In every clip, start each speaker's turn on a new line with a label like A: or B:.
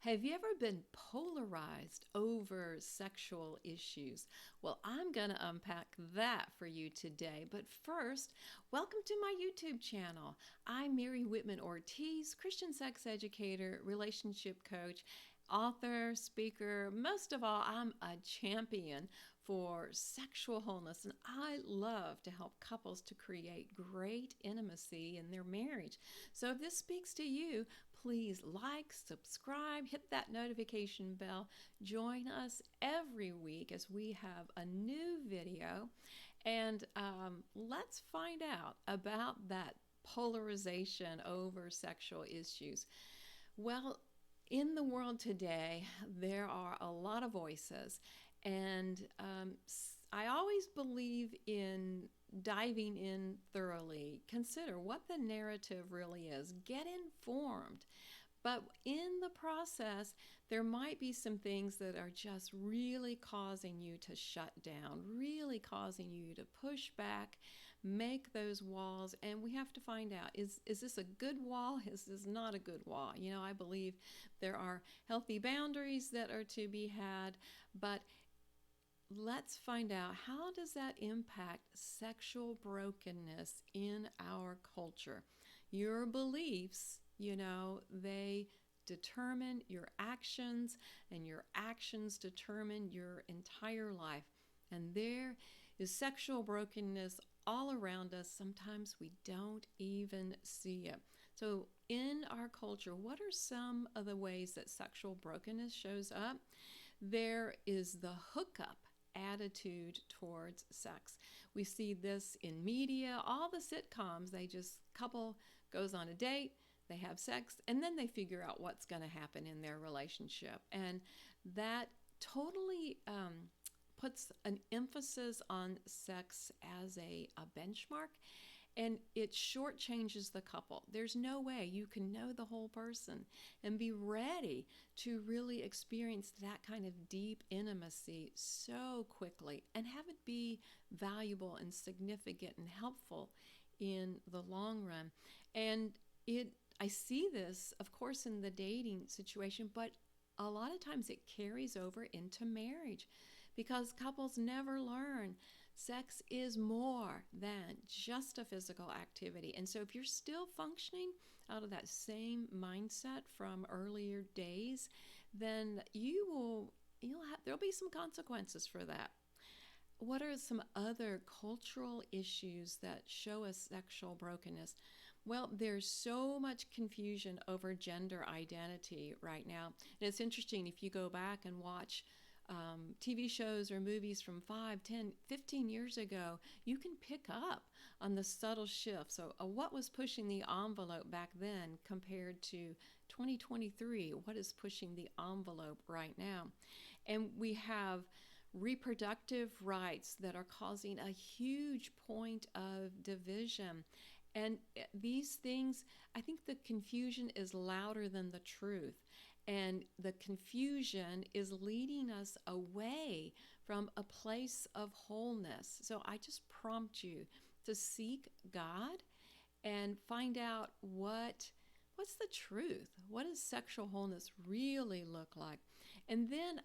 A: Have you ever been polarized over sexual issues? Well, I'm going to unpack that for you today. But first, welcome to my YouTube channel. I'm Mary Whitman Ortiz, Christian sex educator, relationship coach, author, speaker. Most of all, I'm a champion for sexual wholeness, and I love to help couples to create great intimacy in their marriage. So if this speaks to you, please like, subscribe, hit that notification bell. Join us every week as we have a new video, and let's find out about that polarization over sexual issues. Well, in the world today, there are a lot of voices, and I always believe in diving in thoroughly. Consider what the narrative really is. Get informed. But in the process, there might be some things that are just really causing you to shut down, really causing you to push back, make those walls. And we have to find out, is this a good wall? Is this not a good wall? I believe there are healthy boundaries that are to be had, but let's find out, how does that impact sexual brokenness in our culture? Your beliefs, they determine your actions, and your actions determine your entire life. And there is sexual brokenness all around us. Sometimes we don't even see it. So in our culture, what are some of the ways that sexual brokenness shows up? There is the hookup attitude towards sex. We see this in media, all the sitcoms. Couple goes on a date, they have sex, and then they figure out what's going to happen in their relationship. And that totally puts an emphasis on sex as a benchmark, and it shortchanges the couple. There's no way you can know the whole person and be ready to really experience that kind of deep intimacy so quickly and have it be valuable and significant and helpful in the long run. And I see this, of course, in the dating situation, but a lot of times it carries over into marriage because couples never learn sex is more than just a physical activity. And so if you're still functioning out of that same mindset from earlier days, then there'll be some consequences for that. What are some other cultural issues that show us sexual brokenness? Well, there's so much confusion over gender identity right now. And it's interesting, if you go back and watch TV shows or movies from 5, 10, 15 years ago, you can pick up on the subtle shifts. So what was pushing the envelope back then compared to 2023? What is pushing the envelope right now? And we have reproductive rights that are causing a huge point of division. And these things, I think the confusion is louder than the truth. And the confusion is leading us away from a place of wholeness. So I just prompt you to seek God and find out what's the truth. What does sexual wholeness really look like? And then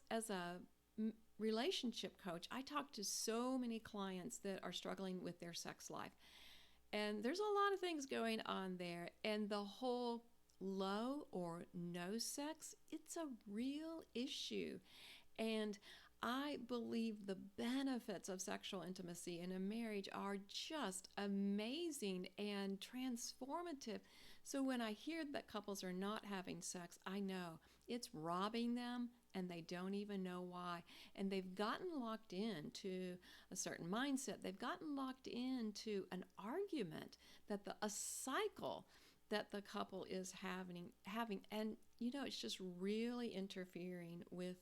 A: as a relationship coach, I talk to so many clients that are struggling with their sex life. And there's a lot of things going on there. And the whole low or no sex, it's a real issue. And I believe the benefits of sexual intimacy in a marriage are just amazing and transformative. So when I hear that couples are not having sex, I know it's robbing them, and they don't even know why. And they've gotten locked into a certain mindset. They've gotten locked into an argument, a cycle that the couple is having. And it's just really interfering with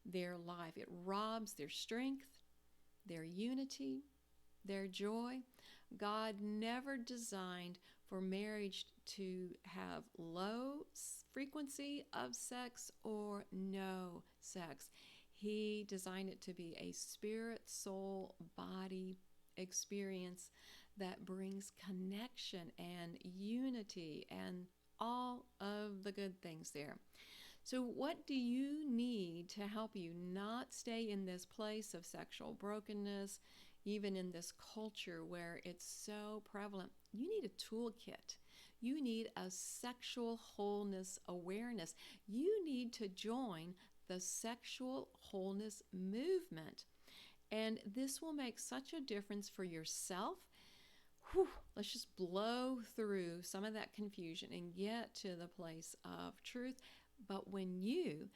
A: their life. It robs their strength, their unity, their joy. God never designed for marriage to have low frequency of sex or no sex. He designed it to be a spirit, soul, body experience that brings connection and unity and all of the good things there. So, what do you need to help you not stay in this place of sexual brokenness, even in this culture where it's so prevalent? You need a toolkit. You need a sexual wholeness awareness. You need to join the sexual wholeness movement. And this will make such a difference for yourself. Whew, let's just blow through some of that confusion and get to the place of truth. But when you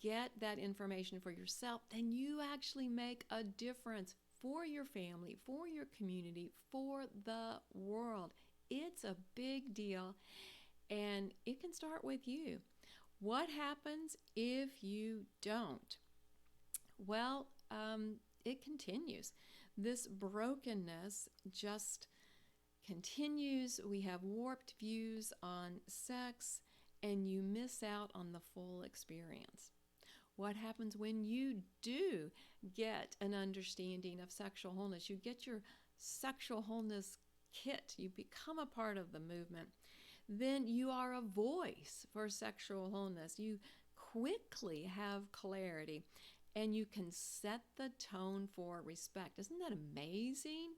A: get that information for yourself, then you actually make a difference for your family, for your community, for the world. It's a big deal, and it can start with you. What happens if you don't? Well, it continues. This brokenness just continues. We have warped views on sex, and you miss out on the full experience. What happens when you do get an understanding of sexual wholeness? You get your sexual wholeness kit, you become a part of the movement. Then you are a voice for sexual wholeness. You quickly have clarity, and you can set the tone for respect. Isn't that amazing?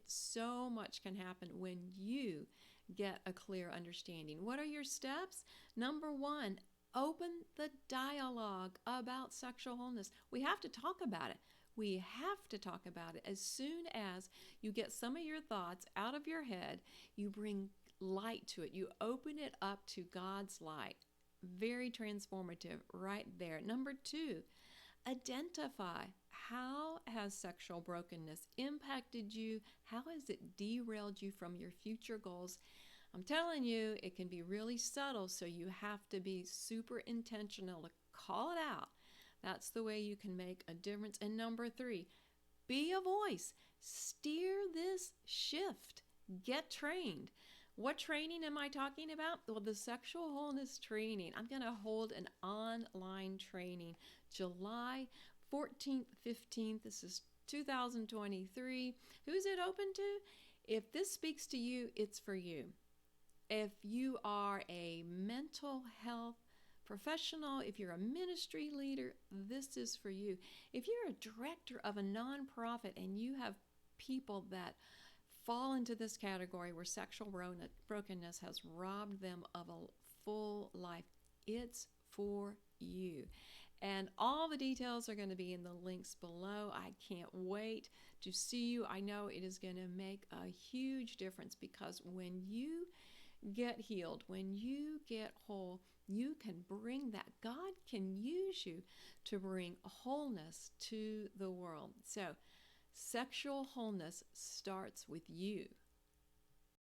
A: So much can happen when you get a clear understanding. What are your steps? Number one, open the dialogue about sexual wholeness. We have to talk about it. We have to talk about it. As soon as you get some of your thoughts out of your head, you bring light to it. You open it up to God's light. Very transformative right there. Number two, identify how has sexual brokenness impacted you? How has it derailed you from your future goals? I'm telling you, it can be really subtle, so you have to be super intentional to call it out. That's the way you can make a difference. And number three, be a voice. Steer this shift. Get trained. What training am I talking about? Well, the sexual wholeness training. I'm going to hold an online training July 14th, 15th. This is 2023. Who's it open to? If this speaks to you, it's for you. If you are a mental health professional, if you're a ministry leader, this is for you. If you're a director of a nonprofit and you have people that fall into this category where sexual brokenness has robbed them of a full life, it's for you. And all the details are going to be in the links below. I can't wait to see you. I know it is going to make a huge difference, because when you get healed, when you get whole, you can bring that. God can use you to bring wholeness to the world. So, sexual wholeness starts with you.